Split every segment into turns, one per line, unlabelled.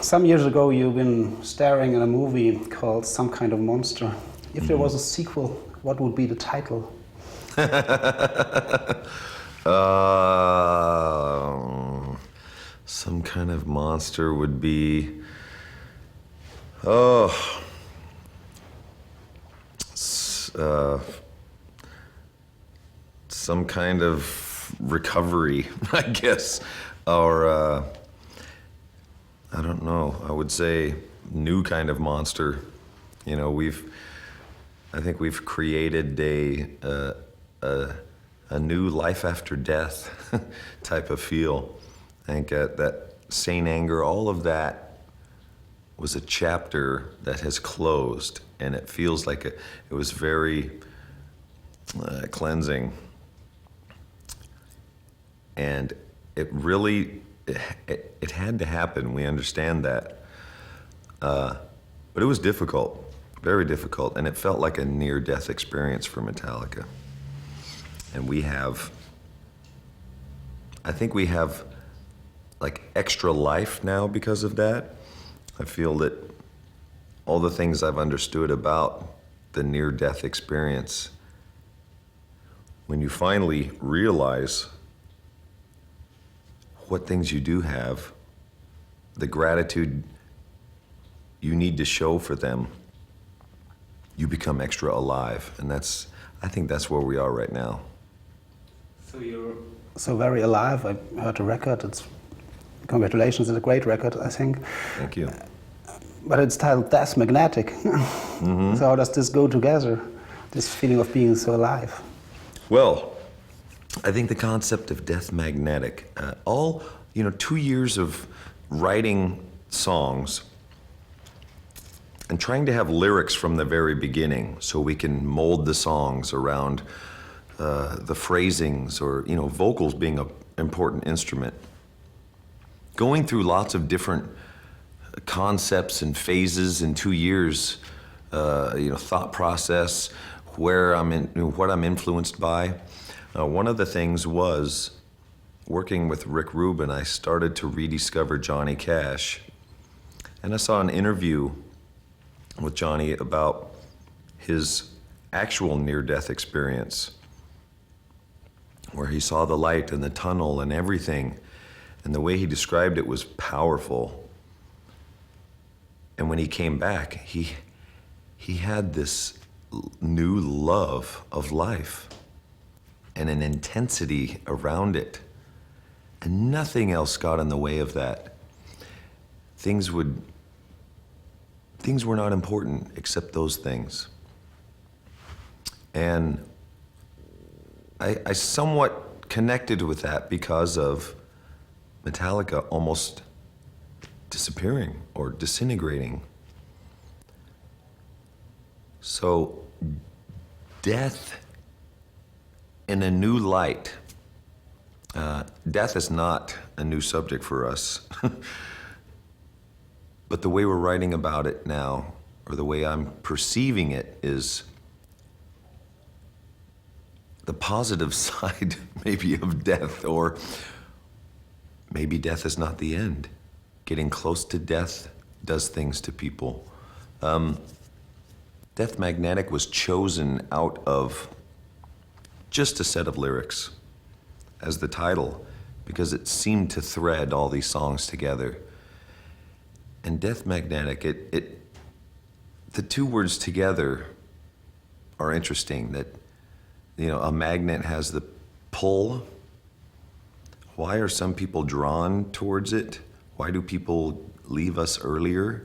Some years ago, you've been starring in a movie called Some Kind of Monster. If there was a sequel, what would be the title?
Some Kind of Monster would be, some kind of recovery, I guess, or I don't know. I would say new kind of monster. You know, I think we've created a new life after death type of feel. I think that Saint Anger, all of that was a chapter that has closed, and it feels like it was very cleansing. And it really, it had to happen, we understand that. But it was difficult, very difficult, and it felt like a near-death experience for Metallica. And I think we have like extra life now because of that. I feel that all the things I've understood about the near-death experience, when you finally realize what things you do have, the gratitude you need to show for them, you become extra alive. And I think that's where we are right now.
So you're so very alive. I heard the record. Congratulations, it's a great record, I think.
Thank you.
But it's titled Death Magnetic. Mm-hmm. So how does this go together, this feeling of being so alive?
Well, I think the concept of Death Magnetic, 2 years of writing songs and trying to have lyrics from the very beginning so we can mold the songs around the phrasings or, vocals being an important instrument. Going through lots of different concepts and phases in 2 years, thought process, what I'm influenced by. One of the things was working with Rick Rubin, I started to rediscover Johnny Cash. And I saw an interview with Johnny about his actual near-death experience, where he saw the light and the tunnel and everything. And the way he described it was powerful. And when he came back, he had this new love of life and an intensity around it. And nothing else got in the way of that. Things were not important except those things. And I somewhat connected with that because of Metallica almost disappearing or disintegrating. So, death in a new light. Death is not a new subject for us. But the way we're writing about it now, or the way I'm perceiving it, is the positive side, maybe, of death, or maybe death is not the end. Getting close to death does things to people. Death Magnetic was chosen out of just a set of lyrics as the title, because it seemed to thread all these songs together. And Death Magnetic, the two words together are interesting. That, a magnet has the pull. Why are some people drawn towards it? Why do people leave us earlier?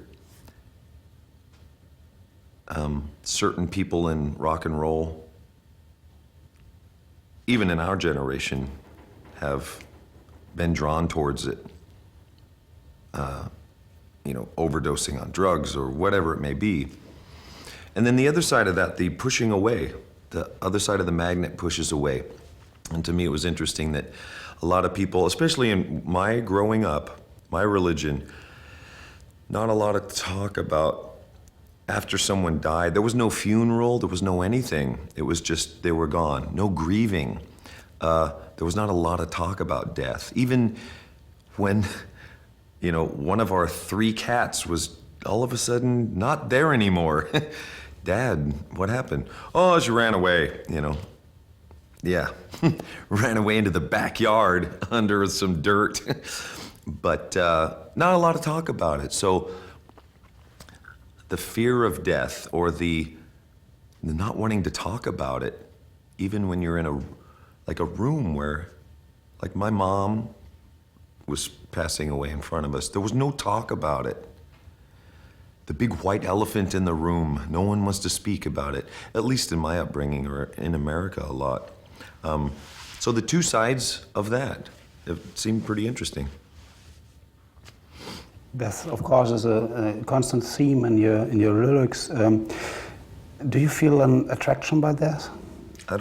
Certain people in rock and roll, even in our generation, have been drawn towards it. Overdosing on drugs or whatever it may be. And then the other side of that, the pushing away, the other side of the magnet pushes away. And to me, it was interesting that a lot of people, especially in my growing up, my religion, not a lot of talk about after someone died. There was no funeral, there was no anything. It was just, they were gone. No grieving. There was not a lot of talk about death. Even when You know, one of our 3 cats was all of a sudden not there anymore. Dad, what happened? Oh, she ran away, you know. Yeah, ran away into the backyard under some dirt. But not a lot of talk about it. So the fear of death, or the not wanting to talk about it, even when you're in a room where, like, my mom was passing away in front of us, there was no talk about it. The big white elephant in the room, no one wants to speak about it, at least in my upbringing, or in America a lot. So the 2 sides of that, it seemed pretty interesting.
Death, of course, is a constant theme in your lyrics. Do you feel an attraction by death?
I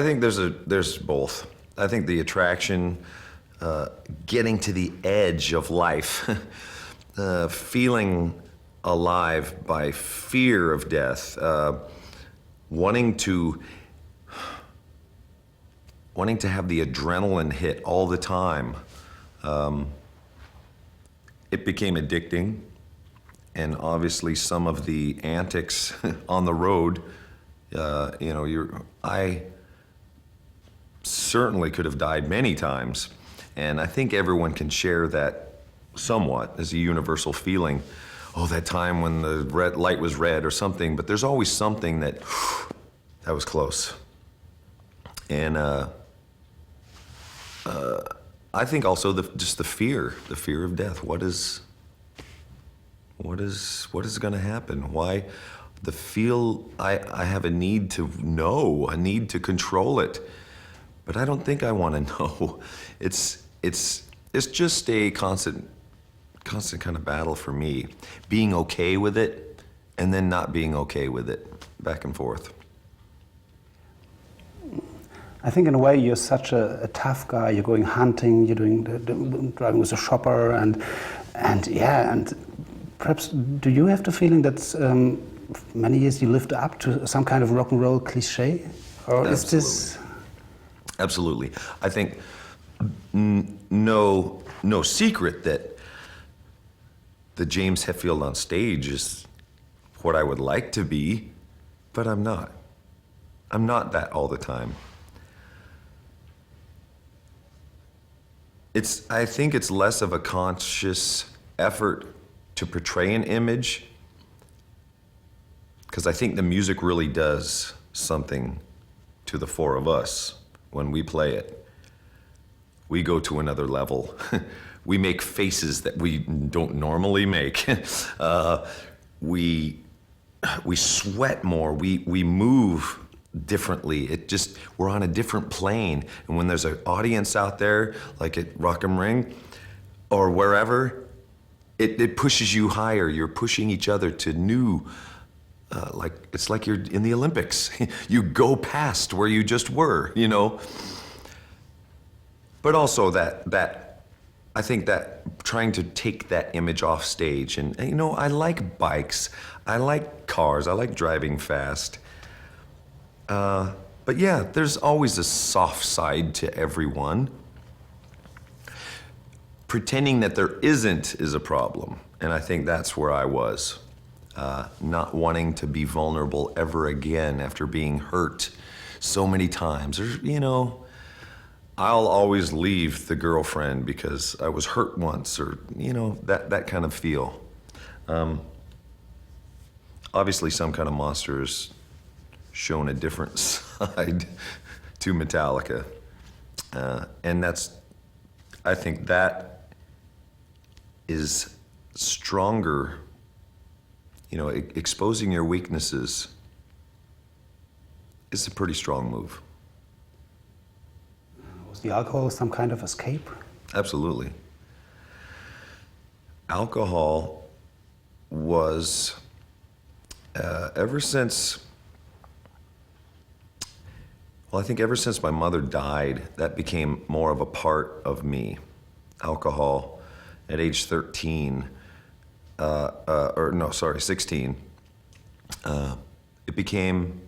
think there's both. I think the attraction, getting to the edge of life, feeling alive by fear of death, wanting to have the adrenaline hit all the time. It became addicting, and obviously some of the antics on the road, you know, I certainly could have died many times, and I think everyone can share that somewhat as a universal feeling. Oh, that time when the red light was red or something, but there's always something that was close. And I think also just the fear of death. What is going to happen? Why? I have a need to know, a need to control it, but I don't think I want to know. It's just a constant kind of battle for me, being okay with it and then not being okay with it, back and forth.
I think in a way you're such a tough guy. You're going hunting, you're doing driving with a shopper, and perhaps do you have the feeling that many years you lived up to some kind of rock and roll cliche, or
Absolutely.
Is this?
Absolutely. I think no secret that the James Hetfield on stage is what I would like to be, but I'm not. I'm not that all the time. I think it's less of a conscious effort to portray an image, because I think the music really does something to the 4 of us when we play it. We go to another level. We make faces that we don't normally make. We sweat more. We move differently. We're on a different plane. And when there's an audience out there, like at Rock am Ring or wherever, it pushes you higher. You're pushing each other to new, it's like you're in the Olympics. You go past where you just were, you know. But also I think that trying to take that image off stage, and you know, I like bikes, I like cars, I like driving fast. But yeah, there's always a soft side to everyone. Pretending that there isn't is a problem, and I think that's where I was. Not wanting to be vulnerable ever again after being hurt so many times. You know, I'll always leave the girlfriend because I was hurt once, or, you know, that kind of feel. Obviously, Some Kind of Monster has shown a different side to Metallica. And I think that is stronger. You know, exposing your weaknesses is a pretty strong move.
Was the alcohol some kind of escape?
Absolutely. Alcohol was, ever since my mother died, that became more of a part of me. Alcohol at age 13, 16, it became,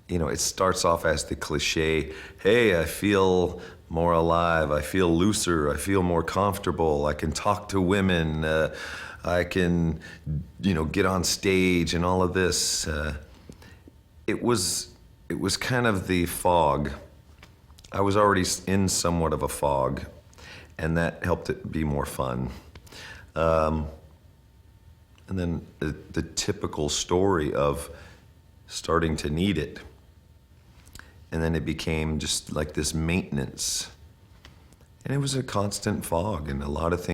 you know, it starts off as the cliche, hey, I feel more alive. I feel looser. I feel more comfortable. I can talk to women. I can, get on stage and all of this. It was kind of the fog. I was already in somewhat of a fog, and that helped it be more fun. And then the typical story of starting to need it. And then it became just like this maintenance. And it was a constant fog, and a lot of things